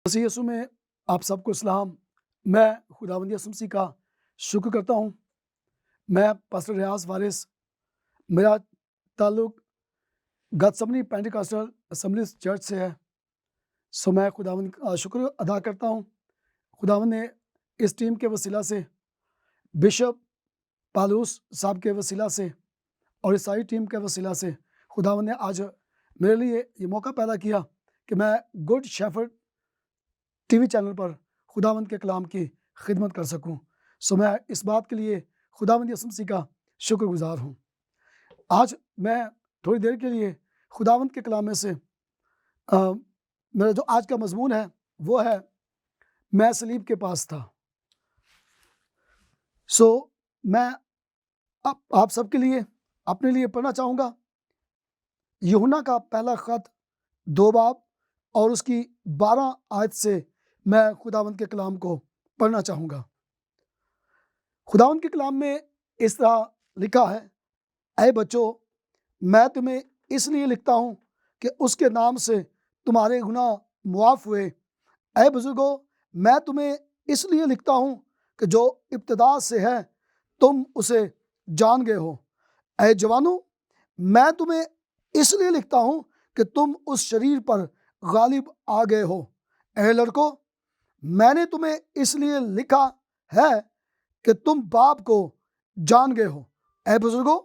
مسیح یسوع میں آپ سب کو اسلام۔ میں خداوند یسوع مسیح کا شکر کرتا ہوں۔ میں پاسٹر ریاض وارث، میرا تعلق گتسمنی پینٹیکاسٹل اسمبلیز چرچ سے ہے۔ میں خداوند کا شکر ادا کرتا ہوں۔ خداوند نے اس ٹیم کے وسیلہ سے، بشپ پالوس صاحب کے وسیلہ سے اور اس ساری ٹیم کے وسیلہ سے خداوند نے آج میرے لیے یہ موقع پیدا کیا کہ میں Good Shepherd T V channel پر خداوند کے کلام کی خدمت کر سکوں۔ میں اس بات کے لیے خداوند یسوع مسیح کا شکر گزار ہوں۔ آج میں تھوڑی دیر کے لیے خداوند کے کلام میں سے میرا جو آج کا مضمون ہے وہ ہے میں صلیب کے پاس تھا۔ میں آپ سب کے لیے اپنے لیے پڑھنا چاہوں گا یوحنا کا پہلا خط 2 باب اور اس کی 12 آیت سے میں خداوند کے کلام کو پڑھنا چاہوں گا۔ خداوند کے کلام میں اس طرح لکھا ہے، اے بچوں، میں تمہیں اس لیے لکھتا ہوں کہ اس کے نام سے تمہارے گناہ معاف ہوئے۔ اے بزرگوں، میں تمہیں اس لیے لکھتا ہوں کہ جو ابتدا سے ہے تم اسے جان گئے ہو۔ اے جوانوں، میں تمہیں اس لیے لکھتا ہوں کہ تم اس شریر پر غالب آ گئے ہو۔ اے لڑکوں، میں نے تمہیں اس لیے لکھا ہے کہ تم باپ کو جان گئے ہو۔ اے بزرگوں،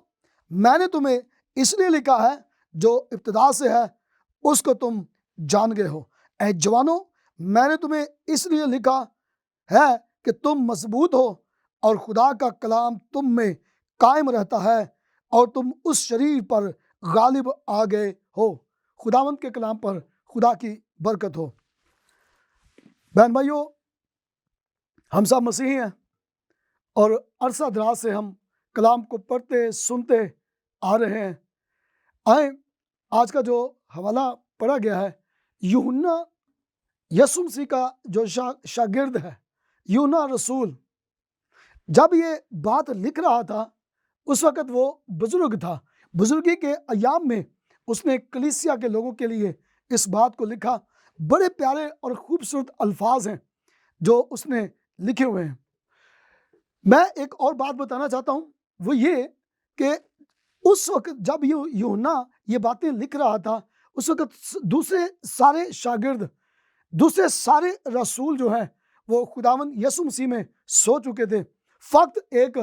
میں نے تمہیں اس لیے لکھا ہے جو ابتدا سے ہے اس کو تم جان گئے ہو۔ اے جوانوں، میں نے تمہیں اس لیے لکھا ہے کہ تم مضبوط ہو اور خدا کا کلام تم میں قائم رہتا ہے اور تم اس شریر پر غالب آ گئے ہو۔ خداوند کے کلام پر خدا کی برکت ہو۔ بہن بھائیو، ہم سب مسیحی ہیں اور عرصہ دراز سے ہم کلام کو پڑھتے سنتے آ رہے ہیں۔ آئیں آج کا جو حوالہ پڑھا گیا ہے، یوحنا یسوع مسیح کا جو شاگرد ہے، یوحنا رسول، جب یہ بات لکھ رہا تھا اس وقت وہ بزرگ تھا۔ بزرگی کے ایام میں اس نے کلیسیا کے لوگوں کے لیے اس بات کو لکھا۔ بڑے پیارے اور خوبصورت الفاظ ہیں جو اس نے لکھے ہوئے ہیں۔ میں ایک اور بات بتانا چاہتا ہوں، وہ یہ کہ اس وقت جب یوحنا یہ باتیں لکھ رہا تھا اس وقت دوسرے سارے شاگرد، دوسرے سارے رسول جو ہیں وہ خداوند یسوع مسیح میں سو چکے تھے۔ فقط ایک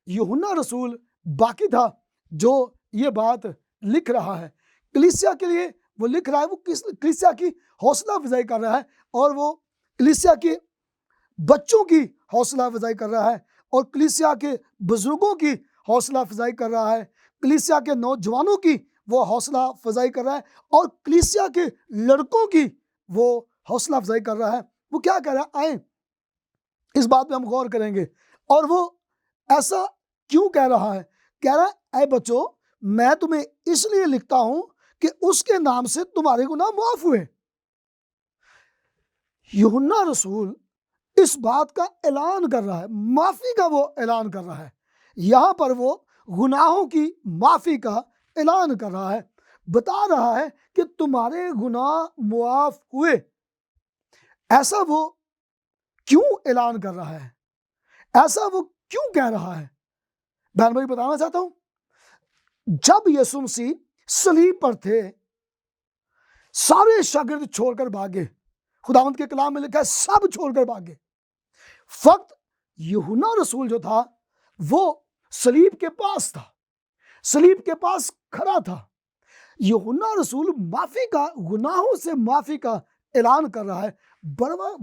یوحنا رسول باقی تھا جو یہ بات لکھ رہا ہے کلیسیا کے لیے۔ وہ لکھ رہا ہے، وہ کلیسیا کی حوصلہ افزائی کر رہا ہے اور وہ کلیسیا کے بچوں کی حوصلہ افزائی کر رہا ہے اور کلیسیا کے بزرگوں کی حوصلہ افزائی کر رہا ہے، کلیسیا کے نوجوانوں کی وہ حوصلہ افزائی کر رہا ہے اور کلیسیا کے لڑکوں کی وہ حوصلہ افزائی کر رہا ہے۔ وہ کیا کہہ رہا ہے؟ آئیں اس بات پہ ہم غور کریں گے۔ اور وہ ایسا کیوں کہہ رہا ہے؟ کہہ رہا ہے، اے بچوں، میں تمہیں اس لیے لکھتا ہوں کہ اس کے نام سے تمہارے گناہ معاف ہوئے۔ یوحنا رسول اس بات کا اعلان کر رہا ہے، معافی کا وہ اعلان کر رہا ہے۔ یہاں پر وہ گناہوں کی معافی کا اعلان کر رہا ہے، بتا رہا ہے کہ تمہارے گناہ معاف ہوئے۔ ایسا وہ کیوں اعلان کر رہا ہے؟ ایسا وہ کیوں کہہ رہا ہے؟ بہن بھائی بتانا چاہتا ہوں، جب یسوع مسیح صلیب پر تھے سارے شاگرد چھوڑ کر بھاگے۔ خداوند کے کلام میں لکھا ہے سب چھوڑ کر بھاگے۔ فقط یوحنا رسول جو تھا وہ صلیب کے پاس تھا، صلیب کے پاس کھڑا تھا۔ یوحنا رسول معافی کا، گناہوں سے معافی کا اعلان کر رہا ہے۔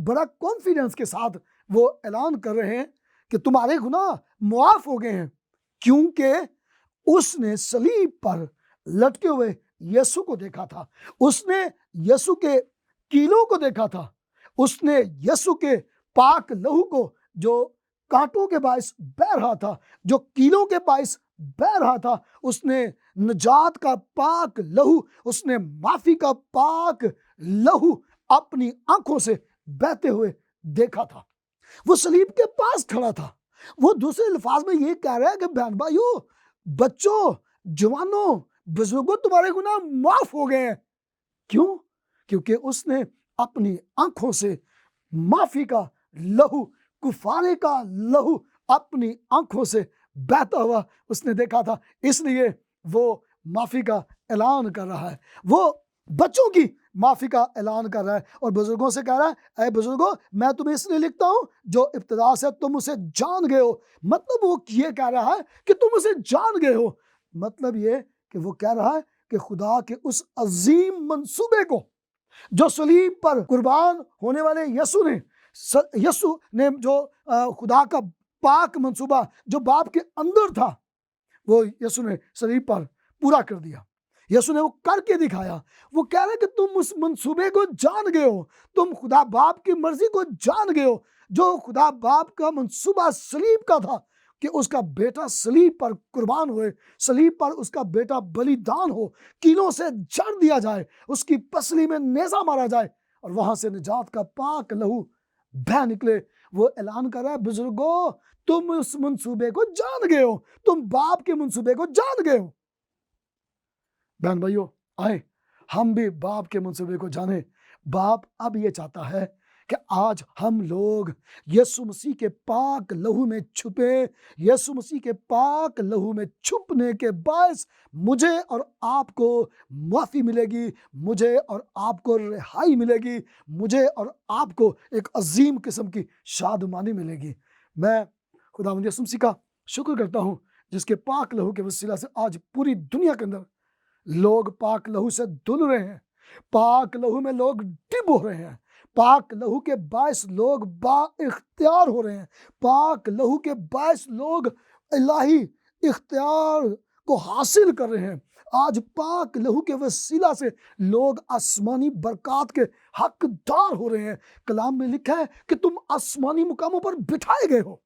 بڑا کانفیڈنس کے ساتھ وہ اعلان کر رہے ہیں کہ تمہارے گناہ معاف ہو گئے ہیں، کیونکہ اس نے صلیب پر لٹکے ہوئے یسوع کو دیکھا تھا، اس نے یسوع کے کیلوں کو دیکھا تھا، اس نے یسوع کے پاک لہو کو جو کانٹوں کے باعث بہہ رہا تھا، جو کیلوں کے باعث بہہ رہا تھا، اس نے نجات کا پاک لہو، اس نے معافی کا پاک لہو اپنی آنکھوں سے بہتے ہوئے دیکھا تھا۔ وہ صلیب کے پاس کھڑا تھا۔ وہ دوسرے الفاظ میں یہ کہہ رہا ہے کہ بہن بھائیو، بچوں، جوانوں، بزرگوں، تمہارے گناہ معاف ہو گئے ہیں۔ کیوں؟ کیونکہ اس نے अपनी आंखों से माफी का लहू, कुफारे का लहू अपनी आंखों से बहता हुआ उसने देखा था, इसलिए वो माफी का ऐलान कर रहा है। वो बच्चों की माफी का ऐलान कर रहा है और बुजुर्गों से कह रहा है, ऐ बुजुर्गों, मैं तुम्हें इसलिए लिखता हूं जो इब्तिदा से तुम उसे जान गए हो। मतलब वो ये कह रहा है कि तुम उसे जान गए हो। मतलब ये कि वो कह रहा है कि खुदा के उस अजीम मंसूबे को जो सलीब पर कुर्बान होने वाले यसु ने जो खुदा का पाक मंसूबा जो बाप के अंदर था, वो यसु ने सलीब पर पूरा कर दिया। यसु ने वो करके दिखाया। वो कह रहे कि तुम उस मंसूबे को जान गए हो, तुम खुदा बाप की मर्जी को जान गए हो। जो खुदा बाप का मंसूबा सलीब का था कि उसका बेटा सलीब पर कुर्बान हुए, सलीब पर उसका बेटा बलिदान हो, कीलों से जड़ दिया जाए, उसकी पसली में नेजा मारा जाए और वहां से निजात का पाक लहू बह निकले। वो ऐलान कर रहा है, बुजुर्गों, तुम उस मंसूबे को जान गए हो, तुम बाप के मंसूबे को जान गए हो। बहन भाइयों, आए हम भी बाप के मंसूबे को जाने। बाप अब ये चाहता है कि आज हम लोग यीशु मसीह के पाक लहू में छुपे। यीशु मसीह के पाक लहू में छुपने के बायस मुझे और आपको माफ़ी मिलेगी, मुझे और आपको रिहाई मिलेगी, मुझे और आपको एक अजीम किस्म की शादमानी मिलेगी। मैं खुदावंद यीशु मसीह का शुक्र करता हूँ जिसके पाक लहू के वसीला से आज पूरी दुनिया के अंदर लोग पाक लहू से धुल रहे हैं, पाक लहू में लोग डिप हो रहे हैं, पाक लहू के बायस लोग बा-इख्तियार हो रहे हैं, पाक लहू के बायस लोग इलाही इख्तियार को हासिल कर रहे हैं। आज पाक लहू के वसीला से लोग आसमानी बरकत के हकदार हो रहे हैं। कलाम में लिखा है कि तुम आसमानी मुकामों पर बिठाए गए हो।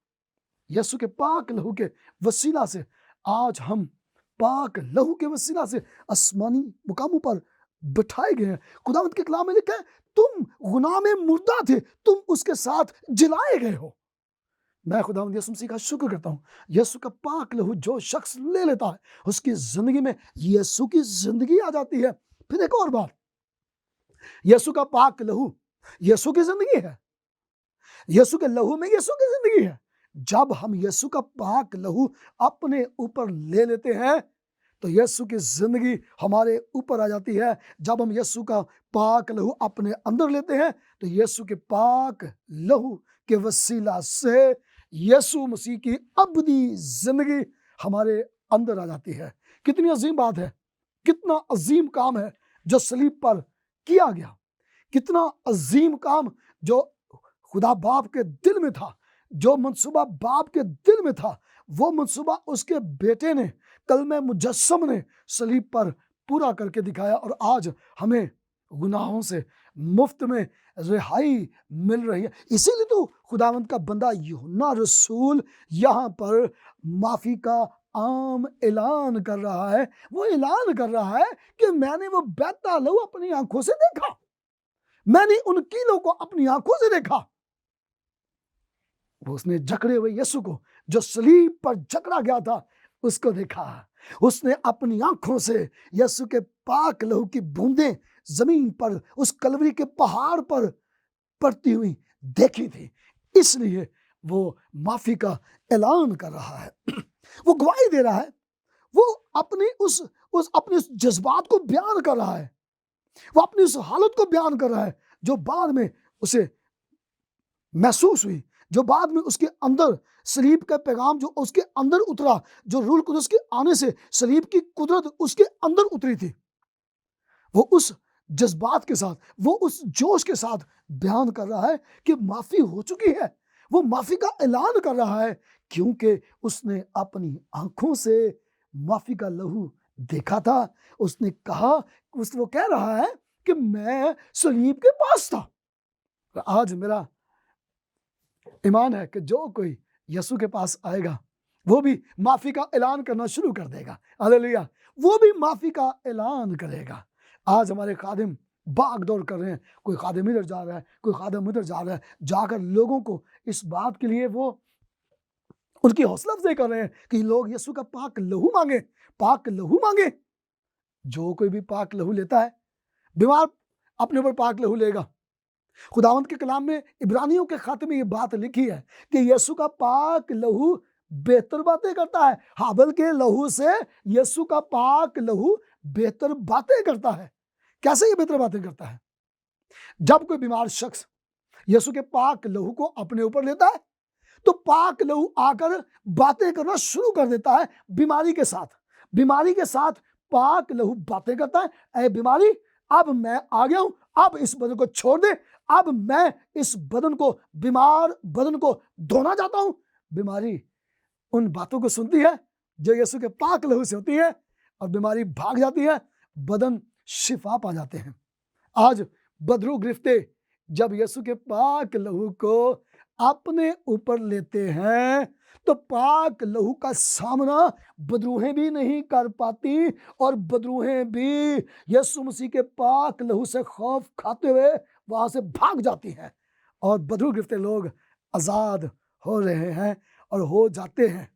यीशु के पाक लहू के वसीला से आज हम पाक लहू के वसीला से आसमानी मुकामों पर बिठाए गए हैं। खुदावंद के कलाम में लिखा है, तुम गुनाह में मुर्दा थे, तुम उसके साथ जिलाए गए हो। मैं खुदावंद यीशु मसीह का शुक्र करता हूँ, यीशु का पाक लहू जो शख्स ले लेता है उसकी जिंदगी में यीशु की जिंदगी आ जाती है। फिर एक और बात, यीशु का पाक लहू यीशु की जिंदगी है, यीशु के लहू में यीशु की जिंदगी है। जब हम यीशु का पाक लहू अपने ऊपर ले लेते हैं तो यीशु की जिंदगी हमारे ऊपर आ जाती है। जब हम यीशु का पाक लहू अपने अंदर लेते हैं तो यीशु के पाक लहू के वसीला से यीशु मसीह की अबदी जिंदगी हमारे अंदर आ जाती है। कितनी अजीम बात है, कितना अजीम काम है जो सलीब पर किया गया, कितना अजीम काम जो खुदा बाप के दिल में था, जो मंसूबा बाप के दिल में था, वो मंसूबा उसके बेटे ने कलमे मुजस्सम ने सलीब पर पूरा करके दिखाया और आज हमें गुनाहों से मुफ्त में रिहाई मिल रही है। इसीलिए तो खुदावंद का बंदा यूहन्ना रसूल यहाँ पर माफ़ी का आम ऐलान कर रहा है। वो ऐलान कर रहा है कि मैंने वो बहता लहू अपनी आंखों से देखा, मैंने उन कीलों को अपनी आंखों से देखा। वो उसने जकड़े हुए यीशु को जो सलीब पर जकड़ा गया था उसको देखा। उसने अपनी आंखों से यीशु के पाक लहू की बूंदें जमीन पर उस कलवरी के पहाड़ पर पड़ती हुई देखी थी। इसलिए वो माफी का ऐलान कर रहा है, वो गवाही दे रहा है, वो अपनी उस अपने उस जज्बात को बयान कर रहा है, वो अपनी उस हालत को बयान कर रहा है जो बाद में उसे महसूस हुई, जो बाद में उसके अंदर सलीब का पैगाम जो उसके अंदर उतरा, जो रूह कुदस के आने से सलीब की कुदरत उसके अंदर उतरी थी। वो उस जज्बात के साथ, वो उस जोश के साथ बयान कर रहा है कि माफ़ी हो चुकी है। वो माफ़ी का ऐलान कर रहा है क्योंकि उसने अपनी आंखों से माफ़ी का लहू देखा था। उसने कहा, वो कह रहा है कि मैं सलीब के पास था। आज मेरा ईमान है कि जो कोई यीशु के पास आएगा वो भी माफ़ी का ऐलान करना शुरू कर देगा। हालेलुया, वो भी माफ़ी का ऐलान करेगा। आज हमारे खादिम भाग दौड़ कर रहे हैं, कोई खादिम इधर जा रहा है, कोई खादिम उधर जा रहा है, जाकर लोगों को इस बात के लिए वो उनकी हौसला अफजाई कर रहे हैं कि लोग यीशु का पाक लहू मांगे, पाक लहू मांगे। जो कोई भी पाक लहू लेता है, बीमार अपने ऊपर पाक लहू लेगा, खुदावंत के कलाम में इब्रानियों के खत में ये बात लिखी है कि यीशु का पाक लहू बेहतर बातें करता है। हाबल के लहू से यीशु का पाक लहू बेहतर बातें करता है। कैसे ये बेहतर बातें करता है? जब कोई बीमार शख्स यीशु के पाक लहू को अपने ऊपर लेता है तो पाक लहू आकर बातें करना शुरू कर देता है बीमारी के साथ। बीमारी के साथ पाक लहू बातें करता है, ऐ बीमारी अब मैं आ गया हूं, अब इस बदन को छोड़ दे, अब मैं इस बदन को, बीमार बदन को धोना चाहता हूं। बीमारी उन बातों को सुनती है जो यीशु के पाक लहू से होती है और बीमारी भाग जाती है, बदन शिफा पा जाते हैं। आज बदरू गिरफ्ते जब यीशु के पाक लहू को अपने ऊपर लेते हैं तो पाक लहू का सामना बदरूहें भी नहीं कर पाती और बदरूहें भी यीशु मसीह के पाक लहू से खौफ खाते हुए वहां से भाग जाती हैं और बदरू गिरफ्ते लोग आजाद हो रहे हैं और हो जाते हैं।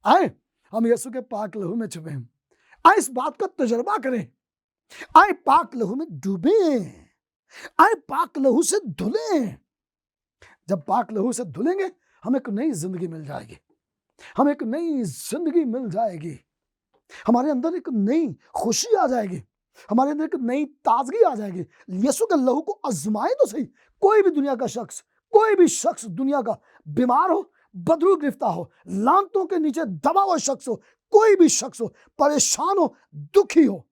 आए हम यीशु के पाक लहू में छुपे हैं, आए इस बात का तजुर्बा करें, आए पाक लहू में डूबे, आए पाक लहू से धुलें। जब पाक लहू से धुलेंगे हमें एक नई जिंदगी मिल जाएगी, हमें एक नई जिंदगी मिल जाएगी, हमारे अंदर एक नई खुशी आ जाएगी, हमारे अंदर एक नई ताजगी आ जाएगी। यीशु के लहू को आजमाए तो सही। कोई भी दुनिया का शख्स, कोई भी शख्स दुनिया का बीमार हो, बदरू गिरफ्तार हो, लांतों के नीचे दबा हुआ शख्स हो, कोई भी शख्स हो, परेशान हो, दुखी हो,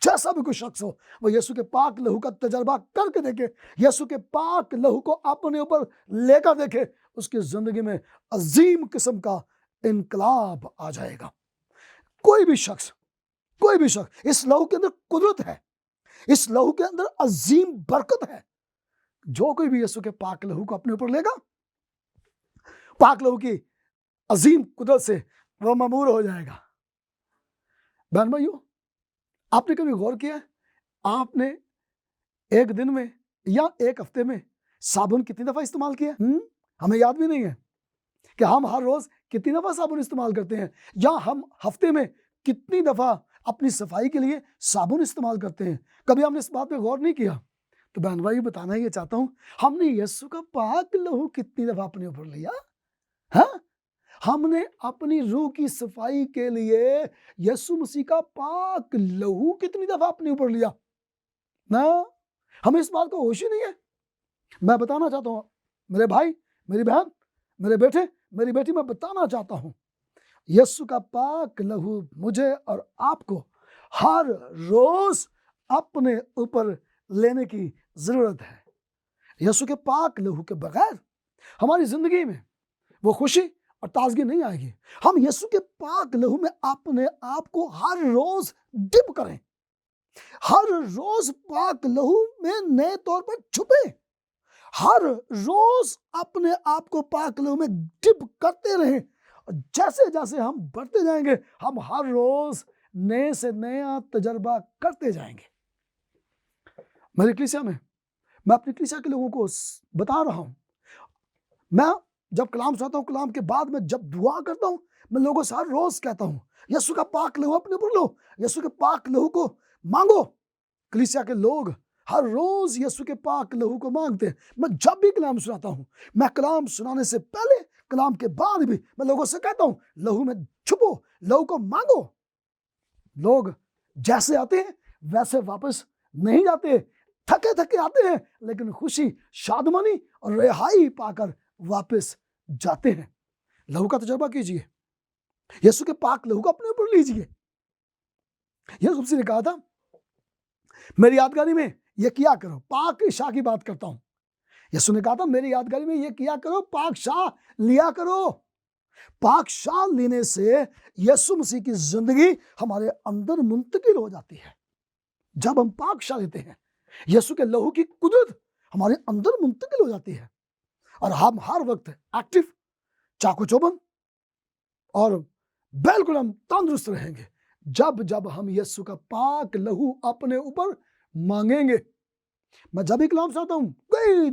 जैसा भी कोई शख्स हो, वो यीशु के पाक लहू का तजर्बा करके देखे, यीशु के पाक लहू को अपने ऊपर लेकर देखे, उसकी जिंदगी में अजीम किस्म का इनकलाब आ जाएगा। कोई भी शख्स इस लहू के अंदर कुदरत है, इस लहू के अंदर अजीम बरकत है। जो कोई भी यीशु के पाक लहू को अपने ऊपर लेगा, पाक लहू की अजीम कुदरत से वह ममूर हो जाएगा। बहन भाइयों, आपने कभी गौर किया है, आपने एक दिन में या एक हफ्ते में साबुन कितनी दफा इस्तेमाल किया? हमें याद भी नहीं है कि हम हर रोज कितनी दफा साबुन इस्तेमाल करते हैं, या हम हफ्ते में कितनी दफा अपनी सफाई के लिए साबुन इस्तेमाल करते हैं। कभी हमने इस बात पे गौर नहीं किया। तो बहन भाई बताना ये चाहता हूं, हमने यीशु का पाक लहू कितनी दफा अपने ऊपर लिया? हाँ, हमने अपनी रूह की सफाई के लिए यीशु मसीह का पाक लहू कितनी दफा अपने ऊपर लिया ना? हमें इस बात का होश ही नहीं है। मैं बताना चाहता हूं मेरे भाई, मेरी बहन, मेरे बेटे, मेरी बेटी, मैं बताना चाहता हूं, यीशु का पाक लहू मुझे और आपको हर रोज अपने ऊपर लेने की जरूरत है। यीशु के पाक लहू के बगैर हमारी जिंदगी में वो खुशी और ताजगी नहीं आएगी। हम यीशु के पाक लहू में अपने आप को हर रोज डिप करें, हर रोज पाक लहू में नए तौर पर छुपे, हर रोज अपने आप को पाक लहू में डिप करते रहें। और जैसे जैसे हम बढ़ते जाएंगे, हम हर रोज नए से नया तजर्बा करते जाएंगे। मेरी कलीसिया में मैं अपनी कलीसिया के लोगों को बता रहा हूं, मैं जब कलाम सुनाता हूं, कलाम के बाद में जब दुआ करता हूं, मैं लोगों से हर रोज कहता हूं, यीशु का पाक लहू अपने ऊपर लो, यीशु के पाक लहू को मांगो। कलीसिया के लोग हर रोज यीशु के पाक लहू को मांगते हैं। मैं जब भी कलाम सुनाता हूं, मैं कलाम सुनाने से पहले, कलाम के बाद भी मैं लोगों से कहता हूं, लहू में छुपो, लहू को मांगो। लोग जैसे आते हैं वैसे वापस नहीं जाते, थके थके आते हैं, लेकिन खुशी, शादमानी और रिहाई पाकर वापस जाते हैं। लहू का तजुर्बा कीजिए, यीशु के पाक लहू को अपने ऊपर लीजिए। यीशु मसीह ने कहा था, मेरी यादगारी में ये किया करो। पाक शाह की बात करता हूं। यीशु ने कहा था, मेरी यादगारी में ये किया करो, पाक शाह लिया करो। पाक शाह लेने से यीशु मसीह की जिंदगी हमारे अंदर मुंतकिल हो जाती है। जब हम पाक शाह लेते हैं, यीशु के लहू की कुदरत हमारे अंदर मुंतकिल हो जाती है और हम हर वक्त एक्टिव, चाको चौबंद और बिल्कुल हम तंदुरुस्त रहेंगे जब जब हम यीशु का पाक लहू अपने ऊपर मांगेंगे। मैं जब भी कलाम सुनाता हूं, कई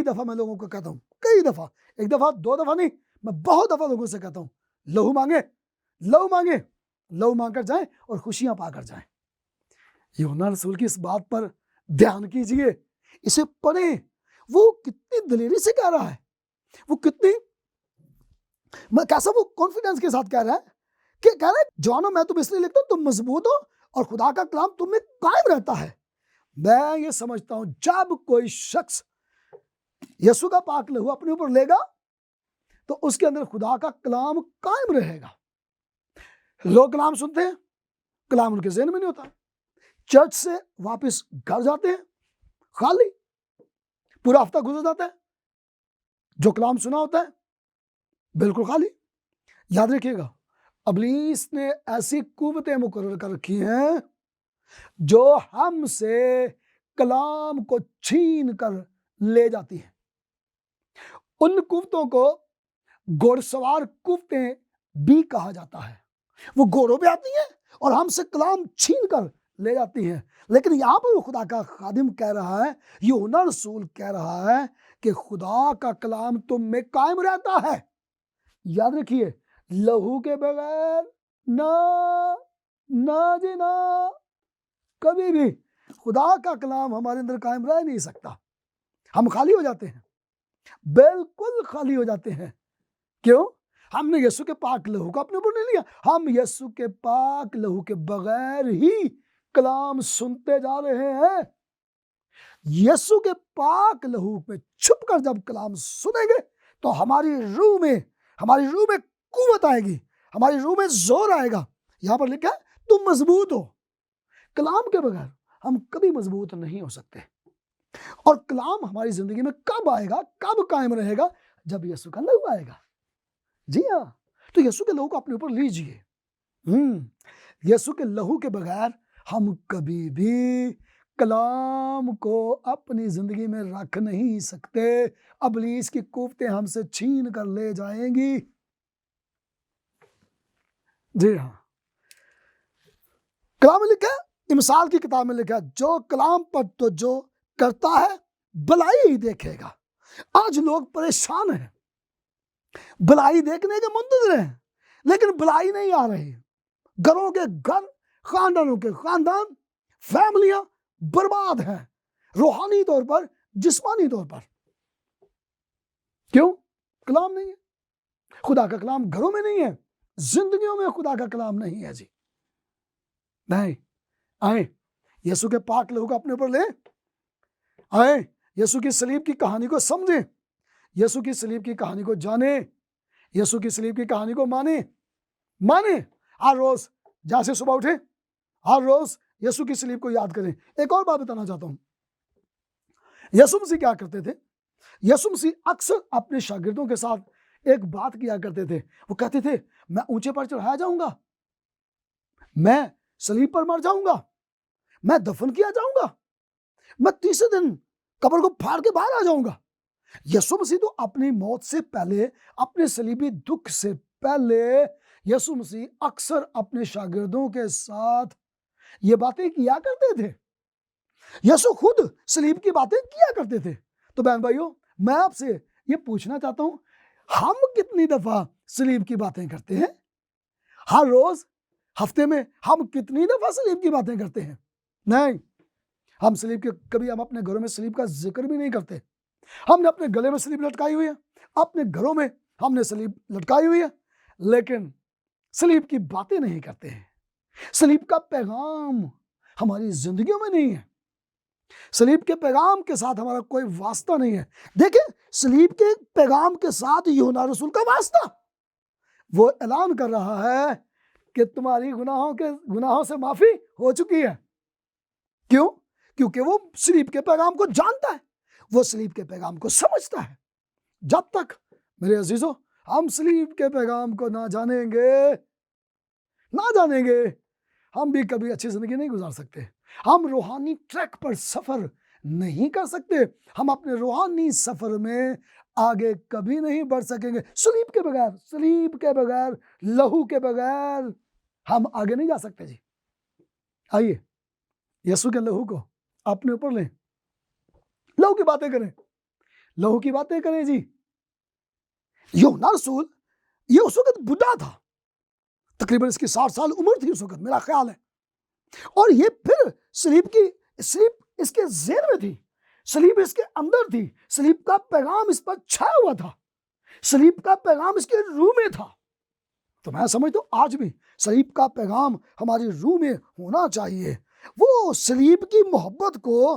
दफा मैं लोगों को कहता हूं, कई दफा, एक दफा दो दफा नहीं, मैं बहुत दफा लोगों से कहता हूं, लहू मांगे, लहू मांगे, लहू मांगकर जाएं और खुशियां पाकर जाएं। यूहन्ना रसूल की इस बात पर ध्यान कीजिए اسے پڑھیں. وہ کتنی دلیری سے کہہ رہا ہے, وہ کتنی کیسا وہ کانفیڈنس کے ساتھ کہہ رہا ہے کہ کہہ رہا ہے جوانوں میں تم اس لیے لکھتا ہوں تم مضبوط ہو اور خدا کا کلام تم میں قائم رہتا ہے. میں یہ سمجھتا ہوں جب کوئی شخص یسوع کا پاک لہو اپنے اوپر لے گا تو اس کے اندر خدا کا کلام قائم رہے گا. لوگ کلام سنتے ہیں, کلام ان کے ذہن میں نہیں ہوتا, چرچ سے واپس گھر جاتے ہیں خالی, پورا ہفتہ گزر جاتا ہے, جو کلام سنا ہوتا ہے بالکل خالی. یاد رکھیے گا ابلیس نے ایسی قوتیں مقرر کر رکھی ہیں جو ہم سے کلام کو چھین کر لے جاتی ہیں. ان قوتوں کو گھوڑ سوار قوتیں بھی کہا جاتا ہے. وہ گھوڑوں پہ آتی ہیں اور ہم سے کلام چھین کر لے جاتی ہیں. لیکن یہاں پر خدا کا خادم کہہ رہا ہے, یوحنا رسول کہہ رہا ہے کہ خدا کا کلام تم میں قائم رہتا ہے. یاد رکھیے لہو کے بغیر نہ جی نہ, کبھی بھی خدا کا کلام ہمارے اندر قائم رہ نہیں سکتا. ہم خالی ہو جاتے ہیں, بالکل خالی ہو جاتے ہیں. کیوں؟ ہم نے یسوع کے پاک لہو کو اپنے اوپر نہیں لیا. ہم یسوع کے پاک لہو کے بغیر ہی کلام سنتے جا رہے ہیں. یسوع کے پاک لہو میں چھپ کر جب کلام سنیں گے تو ہماری روح میں قوت آئے گی, ہماری روح میں زور آئے گا. یہاں پر لکھا ہے تم مضبوط ہو. کلام کے بغیر ہم کبھی مضبوط نہیں ہو سکتے. اور کلام ہماری زندگی میں کب آئے گا, کب قائم رہے گا؟ جب یسوع کا لہو آئے گا. جی ہاں, تو یسوع کے لہو کو اپنے اوپر لیجئے. یسوع کے لہو کے بغیر ہم کبھی بھی کلام کو اپنی زندگی میں رکھ نہیں سکتے. ابلیس کی قوتیں ہم سے چھین کر لے جائیں گی. جی ہاں, کلام میں لکھا ہے, مثال کی کتاب میں لکھا ہے, جو کلام پر توجہ کرتا ہے بھلائی ہی دیکھے گا. آج لوگ پریشان ہیں, بھلائی دیکھنے کے منتظر ہیں, لیکن بھلائی نہیں آ رہی. گھروں کے گھر, خاندانوں کے خاندان, فیملیاں برباد ہیں, روحانی طور پر, جسمانی طور پر. کیوں؟ کلام نہیں ہے. خدا کا کلام گھروں میں نہیں ہے, زندگیوں میں خدا کا کلام نہیں ہے. جی نہیں, آئیں یسوع کے پاک لہو کو اپنے اوپر لیں, آئیں یسوع کی صلیب کی کہانی کو سمجھیں, یسوع کی صلیب کی کہانی کو جانیں, یسوع کی صلیب کی کہانی کو مانیں. ہر روز جیسے صبح اٹھیں, ہر روز یسوع کی صلیب کو یاد کریں. ایک اور بات بتانا چاہتا ہوں, یسوع مسیح کیا کرتے تھے؟ یسوع مسیح اکثر اپنے شاگردوں کے ساتھ ایک بات کیا کرتے تھے. وہ کہتے تھے میں اونچے پر چڑھایا جاؤں گا, میں صلیب پر مر جاؤں گا, میں دفن کیا جاؤں گا, میں تیسرے دن قبر کو پھاڑ کے باہر آ جاؤں گا. یسوع مسیح تو اپنی موت سے پہلے, اپنے صلیبی دکھ سے پہلے, یسوع مسیح اکثر اپنے شاگردوں کے ساتھ یہ باتیں کیا کرتے تھے. یسوع خود صلیب کی باتیں کیا کرتے تھے. تو بہن بھائیوں, میں آپ سے یہ پوچھنا چاہتا ہوں, ہم کتنی دفعہ صلیب کی باتیں کرتے ہیں؟ ہر روز, ہفتے میں ہم کتنی دفعہ صلیب کی باتیں کرتے ہیں؟ نہیں, ہم صلیب کے کبھی ہم اپنے گھروں میں صلیب کا ذکر بھی نہیں کرتے. ہم نے اپنے گلے میں صلیب لٹکائی ہوئی ہے, اپنے گھروں میں ہم نے صلیب لٹکائی ہوئی ہے, لیکن صلیب کی باتیں نہیں کرتے ہیں. صلیب کا پیغام ہماری زندگیوں میں نہیں ہے. صلیب کے پیغام کے ساتھ ہمارا کوئی واسطہ نہیں ہے. دیکھیں, صلیب کے پیغام کے ساتھ یوحنا رسول کا واسطہ, وہ اعلان کر رہا ہے کہ تمہاری گناہوں سے معافی ہو چکی ہے. کیوں؟ کیونکہ وہ صلیب کے پیغام کو جانتا ہے, وہ صلیب کے پیغام کو سمجھتا ہے. جب تک میرے عزیزوں ہم صلیب کے پیغام کو نہ جانیں گے, ہم بھی کبھی اچھی زندگی نہیں گزار سکتے. ہم روحانی ٹریک پر سفر نہیں کر سکتے. ہم اپنے روحانی سفر میں آگے کبھی نہیں بڑھ سکیں گے. صلیب کے بغیر, لہو کے بغیر ہم آگے نہیں جا سکتے. جی آئیے یسوع کے لہو کو اپنے اوپر لیں, لہو کی باتیں کریں. جی یوحنا رسول یہ اس وقت بڈھا تھا, تقریباً اس کی 60 سال عمر تھی اس وقت, میرا خیال ہے. اور یہ پھر صلیب اس کے ذہن میں تھی. सलीब इसके अंदर थी, सलीब का पैगाम इस पर छाया हुआ था, सलीब का पैगाम इसके रूह में था। तो मैं समझता हूं आज भी सलीब का पैगाम हमारी रूह में होना चाहिए। वो सलीब की मोहब्बत को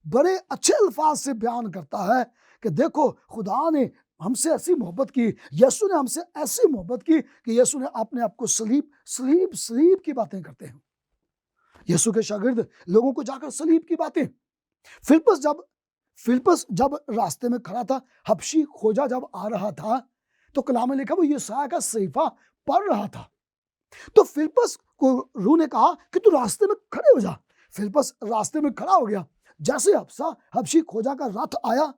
बड़े अच्छे अल्फाज से बयान करता है कि देखो खुदा ने हमसे ऐसी मोहब्बत की, यीशु ने हमसे ऐसी मोहब्बत की कि यीशु ने अपने आप को सलीब सलीब सलीब की बातें करते हैं। यीशु के शागिर्द लोगों को जाकर सलीब की बातें। फिलिप्पस जब रास्ते में खड़ा था, हबशी खोजा जब आ रहा था, तो कलाम में लिखा वो यशायाह का सहीफा पढ़ रहा था। तो फिलिप्पस को रूह ने कहा कि तू रास्ते में खड़े हो जा। फिलिप्पस रास्ते में खड़ा हो गया। जैसे हबशी खोजा का रथ आया,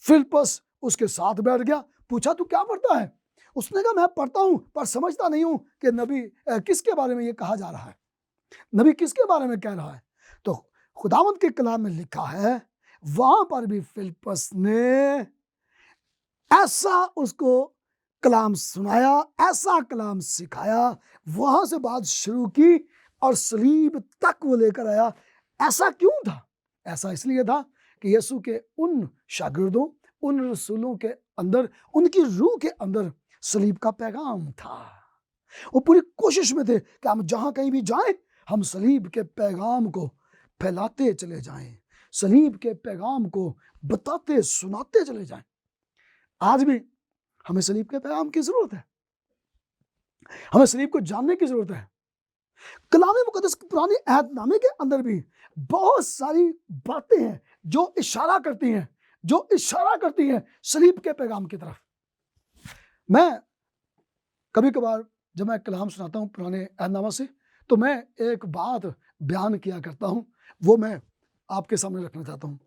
फिलिप्पस उसके साथ बैठ गया। पूछा तू क्या पढ़ता है? उसने कहा मैं पढ़ता हूं पर समझता नहीं हूं कि नबी किसके बारे में ये कहा जा रहा है, नबी किसके बारे में कह रहा है। तो खुदावंद के कलाम में लिखा है, वहां पर भी फिलिप्पस ने ऐसा उसको कलाम सुनाया, ऐसा कलाम सिखाया, वहां से बात शुरू की और सलीब तक वो लेकर आया। ऐसा क्यों था? ऐसा इसलिए था कि यीशु के उन शागिर्दों, उन रसूलों के अंदर, उनकी रूह के अंदर सलीब का पैगाम था। वो पूरी कोशिश में थे कि हम जहां कहीं भी जाएं, हम सलीब के पैगाम को फैलाते चले जाएं, सलीब के पैगाम को बताते सुनाते चले जाएं। आज भी हमें सलीब के पैगाम की जरूरत है, हमें सलीब को जानने की जरूरत है। कलाम मुकद्दस पुराने अहदनामे के अंदर भी बहुत सारी बातें हैं जो इशारा करती हैं सलीब के पैगाम की तरफ। मैं कभी कभार जब मैं कलाम सुनाता हूं पुराने अहदनामा से, तो मैं एक बात बयान किया करता हूं, वो मैं आपके सामने रखना चाहता हूं।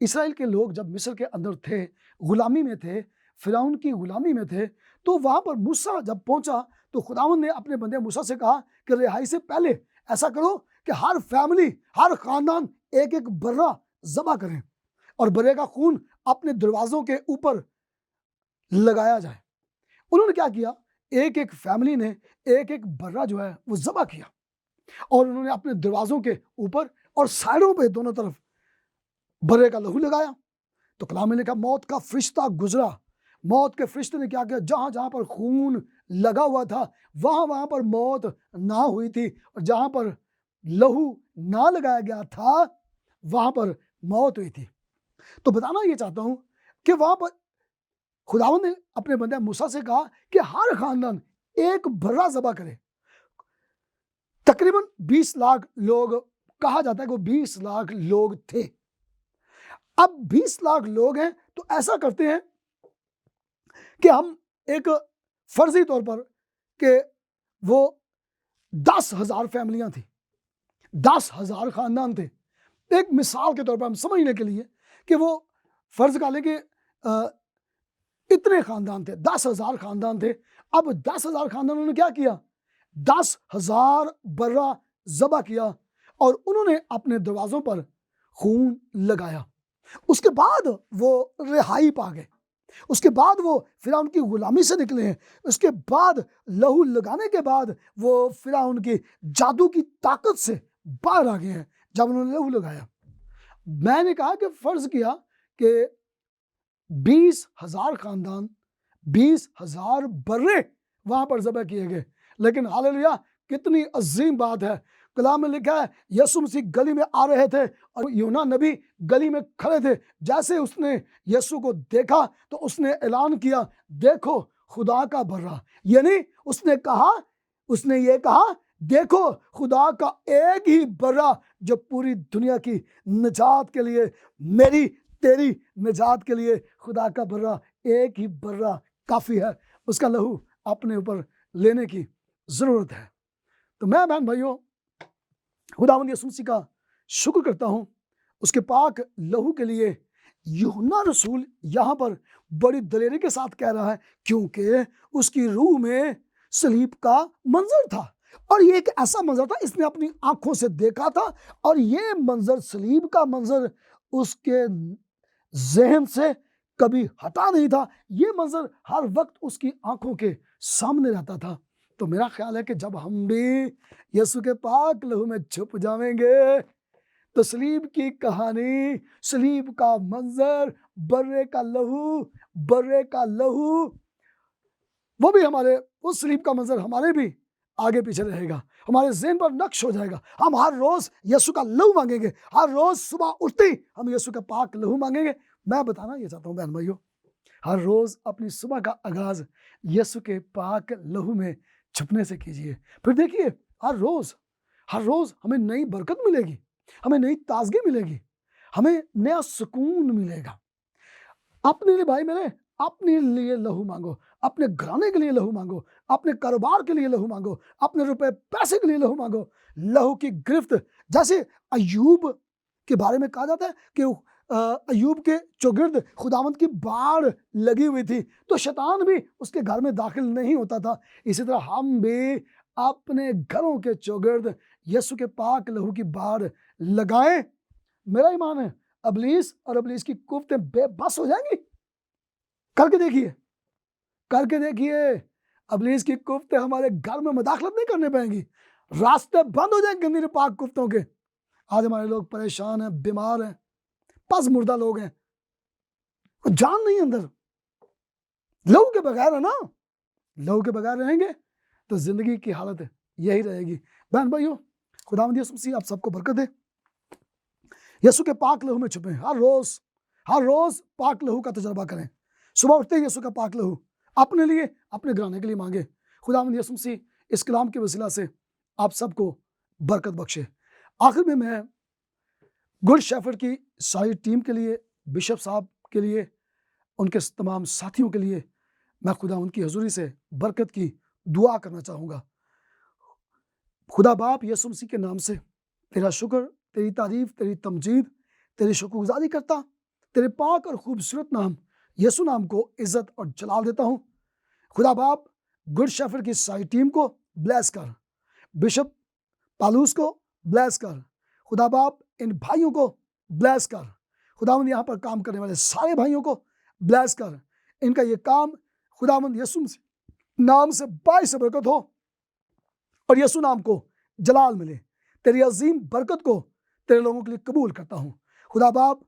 इसराइल के लोग जब मिस्र के अंदर थे, गुलामी में थे, फिरौन की गुलामी में थे, तो वहां पर मूसा जब पहुंचा तो खुदावंद ने अपने बंदे मूसा से कहा कि रिहाई से पहले ऐसा करो कि हर फैमिली, हर खानदान एक एक बर्रा ज़बह करें और बर्रे का खून अपने दरवाजों के ऊपर लगाया जाए। उन्होंने क्या किया, एक एक फैमिली ने एक एक बर्रा जो है वो ज़बह किया और उन्होंने अपने दरवाजों के ऊपर और साइडों पे दोनों तरफ बर्रे का लहू लगाया। तो कलाम में लिखा मौत का फरिश्ता गुजरा। मौत के फरिश्ते ने क्या किया, जहां जहां पर खून लगा हुआ था वहां पर मौत ना हुई थी, और जहां पर लहू ना लगाया गया था वहां पर मौत हुई थी। तो बताना ये चाहता हूं कि वहां पर खुदावंद ने अपने बंदे मूसा से कहा कि हर खानदान एक बर्रा ज़बह करे। तकरीबन 20 लाख लोग, कहा जाता है कि 20 लाख लोग थे। अब 20 लाख लोग हैं तो ऐसा करते हैं कि हम एक फर्जी तौर पर कि वो 10,000 फैमिलियां थी, 10,000 खानदान थे। एक मिसाल के तौर पर हम समझने के लिए कि वो फर्ज कर लें कि इतने खानदान थे, 10,000 खानदान थे। अब 10,000 खानदानों ने क्या किया, 10,000 बर्रा ज़बह किया और उन्होंने अपने दरवाजों पर खून लगाया। उसके बाद वो रिहाई पा गए, उसके बाद वो फिरौन की गुलामी से निकले हैं, उसके बाद लहू लगाने के बाद वो फिरौन की जादू की ताकत से बाहर आ गए हैं जब उन्होंने लहू लगाया। मैंने कहा कि फर्ज किया कि 20,000 खानदान, 20,000 बर्रे वहां पर ज़बह किए गए, लेकिन हालेलुया कितनी अजीम बात है। कलाम में लिखा है यीशु मसीह गली में आ रहे थे और यूहन्ना नबी गली में खड़े थे। जैसे उसने यीशु को देखा तो उसने ऐलान किया, देखो खुदा का बर्रा। यानी उसने ये कहा देखो खुदा का एक ही बर्रा जो पूरी दुनिया की निजात के लिए, मेरी तेरी निजात के लिए खुदा का बर्रा, एक ही बर्रा काफ़ी है। उसका लहू अपने ऊपर लेने की ज़रूरत है। तो मैं बहन भाइयों खुदावंद यीशु मसीह का शुक्र करता हूं उसके पाक लहू के लिए। यूहन्ना रसूल यहाँ पर बड़ी दलेरी के साथ कह रहा है क्योंकि उसकी रूह में सलीब का मंजर था और ये एक ऐसा मंजर था इसने अपनी आंखों से देखा था और ये मंजर, सलीब का मंजर उसके जहन से कभी हटा नहीं था। ये मंजर हर वक्त उसकी आंखों के सामने रहता था। तो मेरा ख्याल है कि जब हम भी यीशु के पाक लहू में छुप जाएंगे تو सलीब की कहानी, सलीब का मंजर, बर्रे का लहू, वो भी हमारे, उस सलीब का मंजर हमारे भी आगे पीछे रहेगा, हमारे ज़हन पर नक्श हो जाएगा। हम हर रोज यीशु का लहू मांगेंगे, हर रोज सुबह उठते ही हम यीशु का पाक लहू मांगेंगे। मैं बताना ये चाहता हूँ बहन भाइयों, हर रोज अपनी सुबह का आगाज यीशु के पाक लहू में छुपने से कीजिए। फिर देखिए हर रोज हमें नई बरकत मिलेगी, हमें नई ताजगी मिलेगी, हमें नया सुकून मिलेगा। अपने लिए भाई मेरे, अपने लिए लहू मांगो, अपने घराने के लिए लहू मांगो, अपने कारोबार के लिए लहू मांगो, अपने रुपए पैसे के लिए लहू मांगो। लहू की गिरफ्त, जैसे अय्यूब के बारे में कहा जाता है कि अय्यूब के चौगिर्द खुदावंद की बाढ़ लगी हुई थी, तो शैतान भी उसके घर में दाखिल नहीं होता था। इसी तरह हम भी अपने घरों के चौगिर्द यीशु के पाक लहू की बाढ़ लगाएं। मेरा ईमान है अबलीस और अबलीस की कुफ्तें बेबस हो जाएंगी। करके देखिए अबलीस की कुफ्तें हमारे घर में मदाखलत नहीं करने पाएंगी, रास्ते बंद हो जाएंगे गंदी पाक कुफ्तों के। आज हमारे लोग परेशान हैं, बीमार हैं, पस मुर्दा लोग हैं, जान नहीं अंदर, लहू के बगैर है ना, लहू के बगैर रहेंगे तो जिंदगी की हालत यही रहेगी। बहन भाइयों, खुदावंद यीशु मसीह आप सबको बरकत दे। यीशु के पाक लहू में छुपे, हर रोज पाक लहू का तजर्बा करें। सुबह उठते ही यीशु का पाक लहू अपने लिए, अपने घराने के लिए मांगे। खुदावंद यीशु मसीह इस कलाम के वसीला से आप सबको बरकत बख्शे। आखिर में मैं गुड शेफर्ड की सारी टीम के लिए, बिशप साहब के लिए, उनके तमाम साथियों के लिए मैं खुदा उनकी हजूरी से बरकत की दुआ करना चाहूँगा। खुदा बाप यीशु मसीह के नाम से तेरा शुक्र, तेरी तारीफ, तेरी तमजीद, तेरी शुक्रगुजारी करता, तेरे पाक और खूबसूरत नाम यीशु नाम को इज्जत और जलाल देता हूँ। खुदा बाप गुड शेफर्ड की सारी टीम को ब्लेस कर, बिशप पालूस को ब्लेस कर, खुदा बाप इन भाइयों को ब्लेस कर, खुदावंद यहाँ पर काम करने वाले सारे भाइयों को ब्लेस कर। इनका ये काम खुदावंद यीशु मसीह नाम से बाइस बरकत हो और यीशु नाम को जलाल मिले। तेरी अजीम बरकत को तेरे लोगों के लिए कबूल करता हूँ। खुदा बाप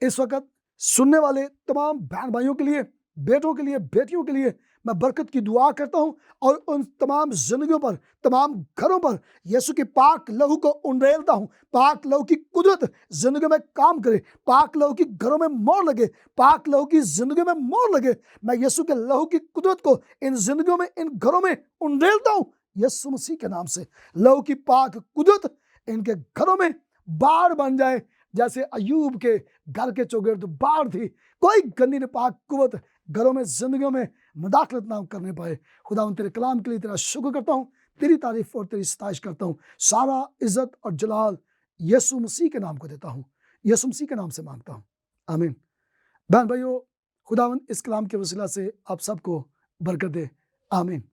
इस वक्त सुनने वाले तमाम बहन भाइयों के लिए, बेटों के लिए, बेटियों के लिए मैं बरकत की दुआ करता हूँ और उन तमाम जिंदगियों पर, तमाम घरों पर यीशु के पाक लहू को उंडेलता हूँ। पाक लहू की कुदरत जिंदगी में काम करे, पाक लहू की घरों में मोहर लगे, पाक लहू की जिंदगी में मोहर लगे। मैं यीशु के लहू की कुदरत को इन जिंदगियों में, इन घरों में उंडेलता हूँ यीशु मसीह के नाम से। लहू की पाक कुदरत इनके घरों में बाढ़ बन जाए, जैसे अय्यूब के घर के चौगिर्द बाढ़ थी। कोई गंदी नापाक कुव्वत घरों में, जिंदगियों में मुदाखलत ना करने पाए। खुदा उन तेरे कलाम के लिए तेरा शुक्र करता हूँ, तेरी तारीफ और तेरी सताइश करता हूँ। सारा इज्जत और जलाल यीशु मसीह के नाम को देता हूँ, यीशु मसीह के नाम से मांगता हूँ, आमीन। बहन भाइयों, खुदावंद इस कलाम के वसीला से आप सबको बरकत दे, आमीन।